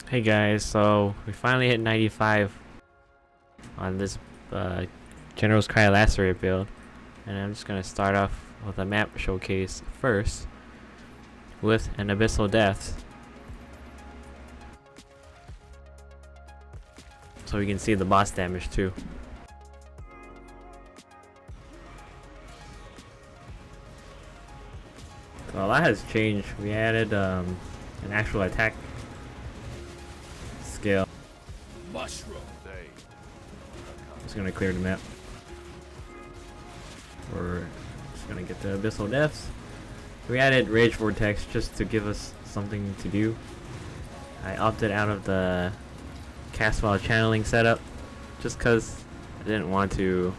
Hey guys, so we finally hit 95 on this General's Cry Lacerate build, and I'm just gonna start off with a map showcase first with an Abyssal Depth, so we can see the boss damage too. So a lot has changed. We added an actual attack skill. Mushroom. Just gonna clear the map. We're just gonna get the Abyssal Depths. We added Rage Vortex just to give us something to do. I opted out of the cast while channeling setup just because I didn't want to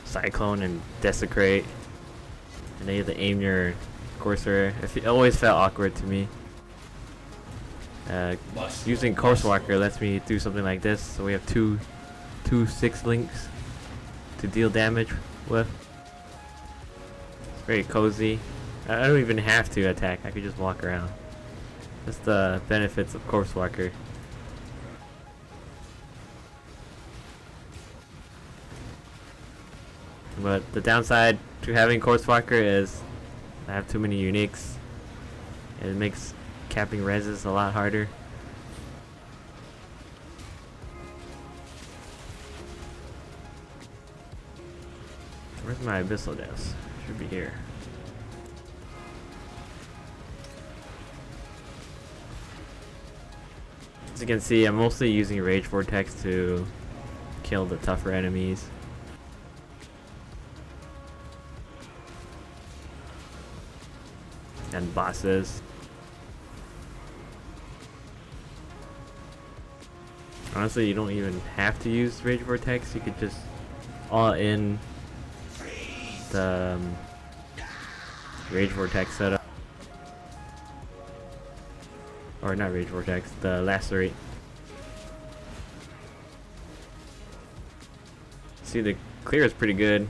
cyclone and desecrate, and then you have to aim your Courser. It always felt awkward to me. Using Course-Walker lets me do something like this, so we have two 6 links to deal damage with. It's very cozy. I don't even have to attack, I could just walk around. That's the benefits of Course-Walker. But the downside to having Course-Walker is I have too many uniques. It makes capping reses a lot harder. Where's my Abyssal Depths? Should be here. As you can see, I'm mostly using Rage Vortex to kill the tougher enemies. And bosses. Honestly, you don't even have to use Rage Vortex. You could just all in the Rage Vortex setup. Or not Rage Vortex, the Lacerate. See, the clear is pretty good.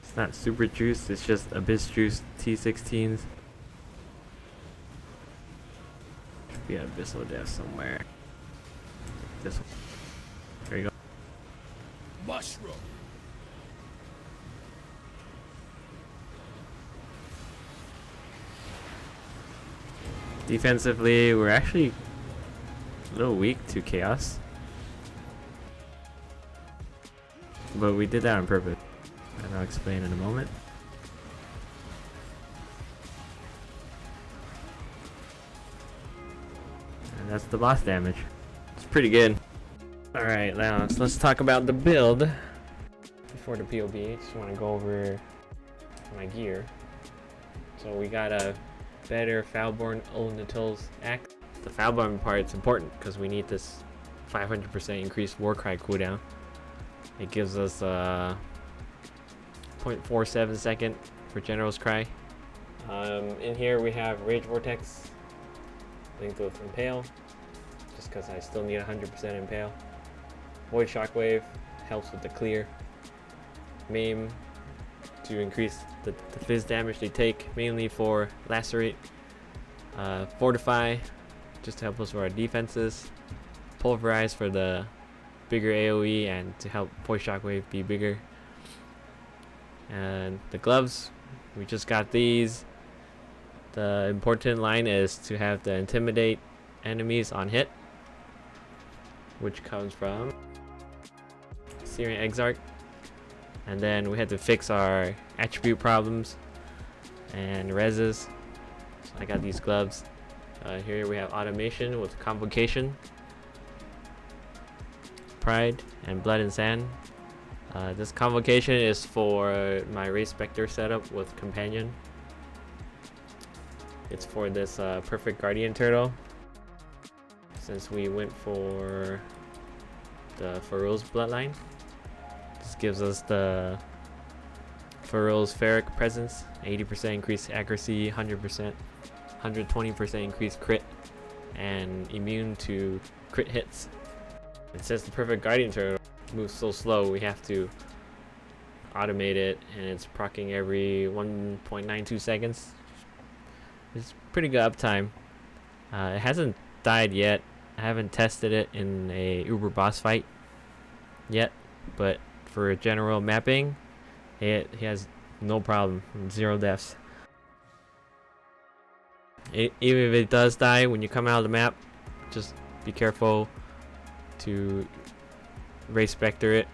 It's not super juiced, it's just Abyss juiced T16s. Should be an Abyssal Depth somewhere. This one. There you go. Mushroom. Defensively, we're actually a little weak to Chaos. But we did that on purpose. And I'll explain in a moment. And that's the boss damage. It's pretty good. Alright, now let's talk about the build. Before the POB, just want to go over my gear. So we got a better Foulborn Onatils axe. The Foulborn part's important because we need this 500% increased Warcry cooldown. It gives us 0.47 second for General's Cry. In here we have Rage Vortex linked with Impale, just because I still need 100% Impale. Void Shockwave helps with the clear. Maim to increase the fizz damage they take, mainly for Lacerate. Fortify, just to help us with our defenses. Pulverize for the bigger AoE and to help Void Shockwave be bigger. And the gloves, we just got these. The important line is to have the intimidate enemies on hit, which comes from Syrian Exarch. And then we had to fix our attribute problems and reses. So I got these gloves. Here we have automation with convocation, pride, and blood and sand. This convocation is for my race Spectre setup with companion. It's for this perfect guardian turtle. Since we went for the Pharaoh's bloodline, this gives us the Pharaoh's Ferric presence, 80% increased accuracy, 100%, 120% increased crit, and immune to crit hits. And since the perfect guardian turtle moves so slow, we have to automate it, and it's proccing every 1.92 seconds. It's pretty good uptime. It hasn't died yet. I haven't tested it in a Uber boss fight yet, but for general mapping, he has no problem, 0 deaths. Even if it does die when you come out of the map, just be careful to race Spectre it,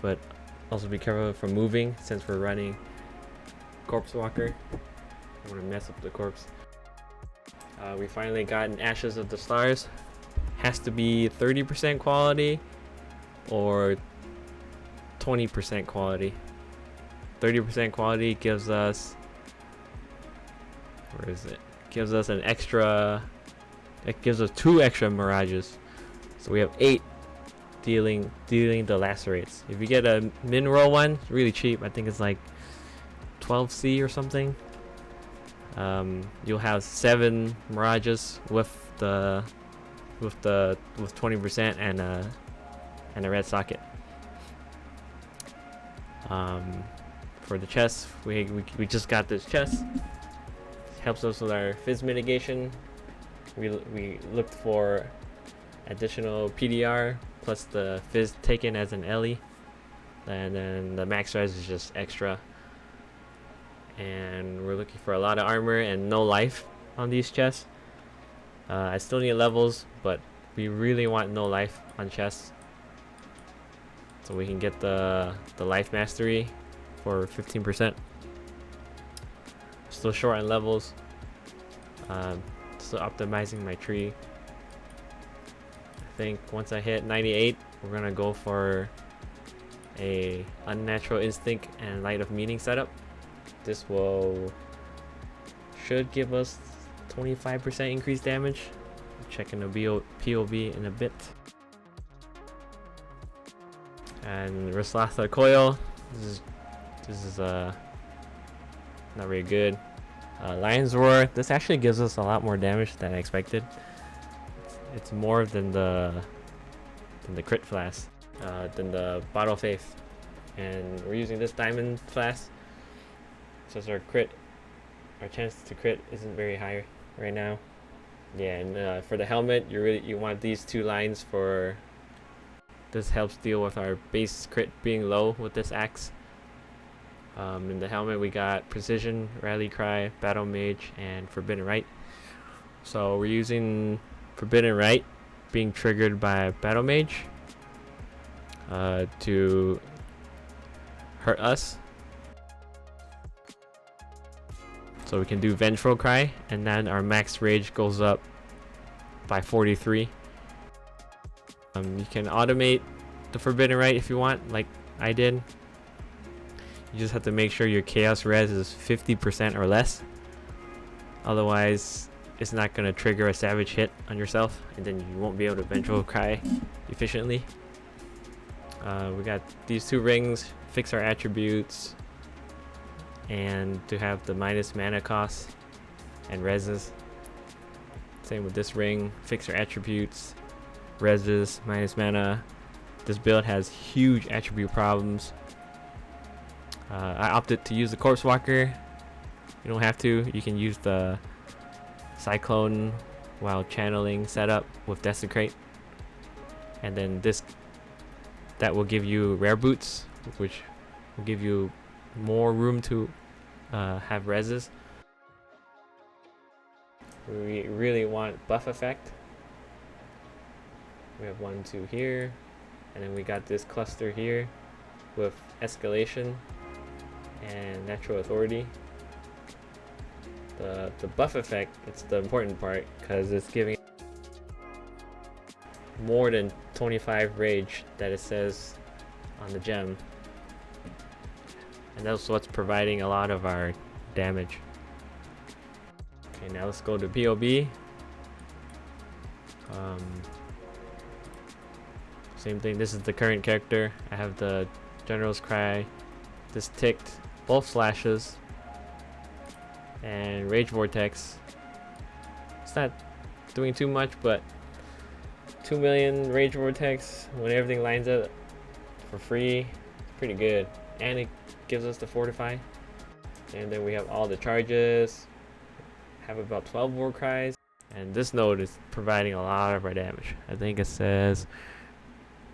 but also be careful from moving since we're running Corpse Walker. I want to mess up the corpse. We finally got an Ashes of the Stars. Has to be 30% quality or 20% quality. 30% quality gives us, where is it? Gives us an extra, it gives us 2 extra mirages. So we have 8 dealing the lacerates. If you get a mineral one, it's really cheap. I think it's like 12C or something. You'll have 7 mirages with 20% and a red socket. For the chest, we just got this chest. It helps us with our fizz mitigation. We looked for additional PDR plus the fizz taken as an Ellie, and then the max res is just extra. And we're looking for a lot of armor and no life on these chests. I still need levels, but we really want no life on chests, so we can get the life mastery for 15%. Still short on levels. Still optimizing my tree. I think once I hit 98, we're gonna go for a unnatural instinct and light of meaning setup. This should give us 25% increased damage. Checking the POV in a bit. And Rislatha Coil. This is not very good. Lion's Roar. This actually gives us a lot more damage than I expected. It's more than the crit flask, than the Bottle of Faith. And we're using this diamond flask, since our chance to crit isn't very high right now. Yeah, and for the helmet, you want these 2 lines for. This helps deal with our base crit being low with this axe. In the helmet, we got Precision, Rally Cry, Battle Mage, and Forbidden Right. So we're using Forbidden Right being triggered by Battle Mage to hurt us. So we can do Vengeful Cry, and then our max rage goes up by 43. You can automate the Forbidden Right if you want, like I did. You just have to make sure your chaos res is 50% or less. Otherwise, it's not going to trigger a savage hit on yourself, and then you won't be able to Vengeful Cry efficiently. We got these 2 rings, fix our attributes, and to have the minus mana cost and reses. Same with this ring, fix your attributes, reses, minus mana. This build has huge attribute problems. I opted to use the Corpse Walker. You don't have to. You can use the Cyclone while channeling setup with Desecrate, and then that will give you rare boots, which will give you more room to have reses. We really want buff effect. We have 1, 2 here, and then we got this cluster here with escalation and natural authority. The buff effect, it's the important part, because it's giving more than 25 rage that it says on the gem, and that's what's providing a lot of our damage. Okay, now let's go to POB. Same thing, this is the current character. I have the General's Cry, this ticked, both slashes, and Rage Vortex. It's not doing too much, but 2 million Rage Vortex when everything lines up for free, pretty good. And it gives us the Fortify. And then we have all the charges, have about 12 War Cries, And this node is providing a lot of our damage. I think it says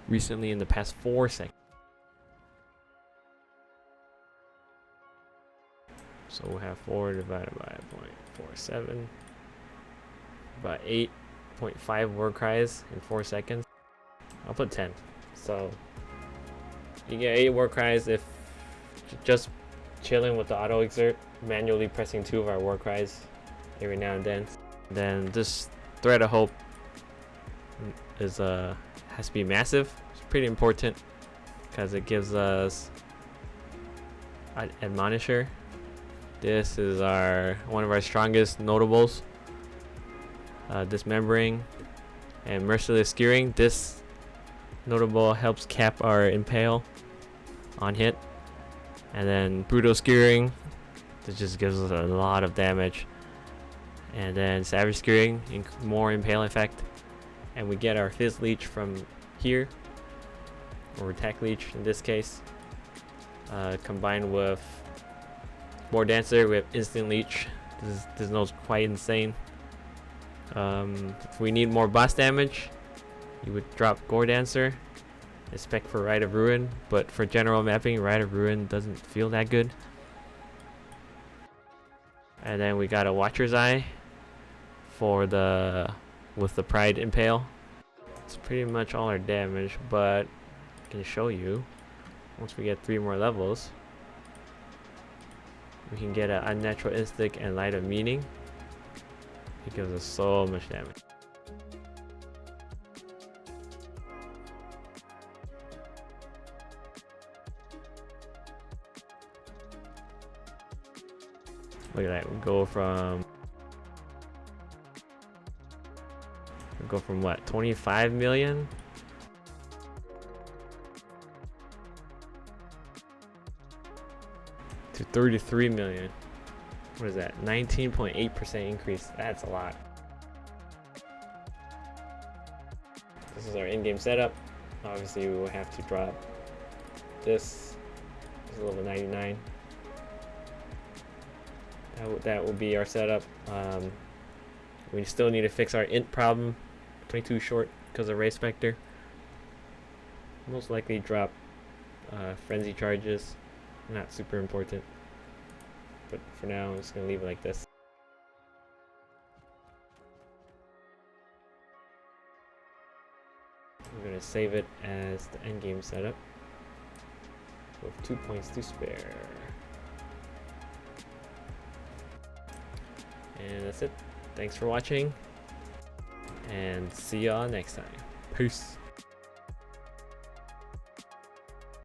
recently in the past 4 seconds. So we'll have 4 divided by 0.47. About 8.5 war cries in 4 seconds. I'll put 10. So you get 8 war cries if just chilling with the auto exert, manually pressing 2 of our war cries every now and then. Then this thread of hope is has to be massive. It's pretty important because it gives us an admonisher. This is one of our strongest notables. Dismembering and merciless skewering. This notable helps cap our impale on hit, and then brutal skewering. This just gives us a lot of damage. And then savage skewering, more impale effect, and we get our fizz leech from here, or attack leech in this case, combined with more dancer. We have instant leech. This node's quite insane. If we need more boss damage, you would drop Gore Dancer, spec for Rite of Ruin, but for general mapping, Rite of Ruin doesn't feel that good. And then we got a Watcher's Eye for with the Pride Impale. It's pretty much all our damage, but I can show you once we get 3 more levels, we can get an Unnatural Instinct and Light of Meaning. It gives us so much damage. Look at that. We go from what, 25 million to 33 million. What is that? 19.8% increase. That's a lot. This is our in-game setup. Obviously, we will have to drop this. This is level 99. That will be our setup. We still need to fix our int problem. 22 short because of Ray Spectre. Most likely drop frenzy charges. Not super important. But for now, I'm just going to leave it like this. I'm going to save it as the endgame setup with 2 points to spare. And that's it. Thanks for watching, and see y'all next time. Peace.